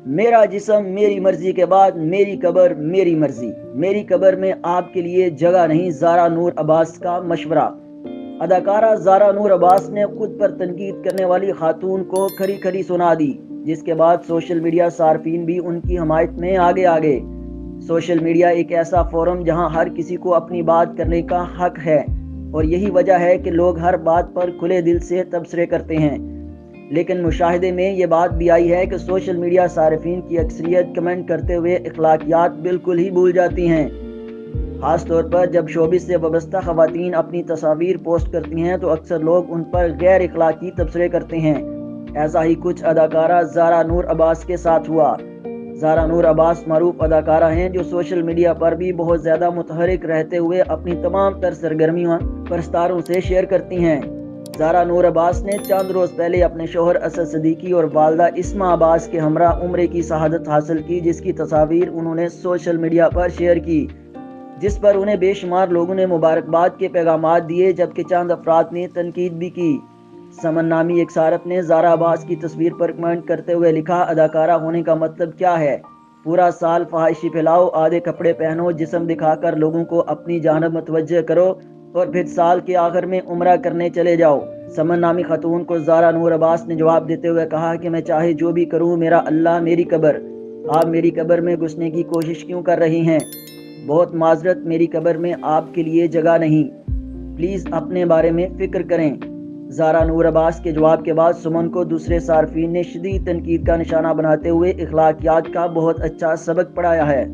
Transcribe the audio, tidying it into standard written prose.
میرا جسم میری مرضی کے بعد میری قبر میری مرضی، میری قبر میں آپ کے لیے جگہ نہیں، زارا نور عباس کا مشورہ۔ اداکارہ زارا نور عباس نے خود پر تنقید کرنے والی خاتون کو کھری کھری سنا دی، جس کے بعد سوشل میڈیا صارفین بھی ان کی حمایت میں آگے آگے۔ سوشل میڈیا ایک ایسا فورم جہاں ہر کسی کو اپنی بات کرنے کا حق ہے، اور یہی وجہ ہے کہ لوگ ہر بات پر کھلے دل سے تبصرے کرتے ہیں۔ لیکن مشاہدے میں یہ بات بھی آئی ہے کہ سوشل میڈیا صارفین کی اکثریت کمنٹ کرتے ہوئے اخلاقیات بالکل ہی بھول جاتی ہیں۔ خاص طور پر جب شوبز سے وابستہ خواتین اپنی تصاویر پوسٹ کرتی ہیں تو اکثر لوگ ان پر غیر اخلاقی تبصرے کرتے ہیں۔ ایسا ہی کچھ اداکارہ زارا نور عباس کے ساتھ ہوا۔ زارا نور عباس معروف اداکارہ ہیں جو سوشل میڈیا پر بھی بہت زیادہ متحرک رہتے ہوئے اپنی تمام تر سرگرمیاں پرستاروں سے شیئر کرتی ہیں۔ زارا نور عباس نے چند روز پہلے اپنے شوہر اسد صدیقی اور والدہ اسما عباس کے ہمراہ عمرے کی شہادت حاصل کی، جس کی تصاویر انہوں نے سوشل میڈیا پر شیئر کی، جس پر انہیں بے شمار لوگوں نے مبارکباد کے پیغامات دیے، جبکہ چند افراد نے تنقید بھی کی۔ سمن نامی ایک صارف نے زارا عباس کی تصویر پر کمنٹ کرتے ہوئے لکھا، اداکارہ ہونے کا مطلب کیا ہے؟ پورا سال فحاشی پھیلاؤ، آدھے کپڑے پہنو، جسم دکھا کر لوگوں کو اپنی جانب متوجہ کرو اور پھر سال کے آخر میں عمرہ کرنے چلے جاؤ۔ سمن نامی خاتون کو زارا نور عباس نے جواب دیتے ہوئے کہا کہ میں چاہے جو بھی کروں، میرا اللہ میری قبر، آپ میری قبر میں گھسنے کی کوشش کیوں کر رہی ہیں؟ بہت معذرت، میری قبر میں آپ کے لیے جگہ نہیں، پلیز اپنے بارے میں فکر کریں۔ زارا نور عباس کے جواب کے بعد سمن کو دوسرے صارفین نے شدید تنقید کا نشانہ بناتے ہوئے اخلاقیات کا بہت اچھا سبق پڑھایا ہے۔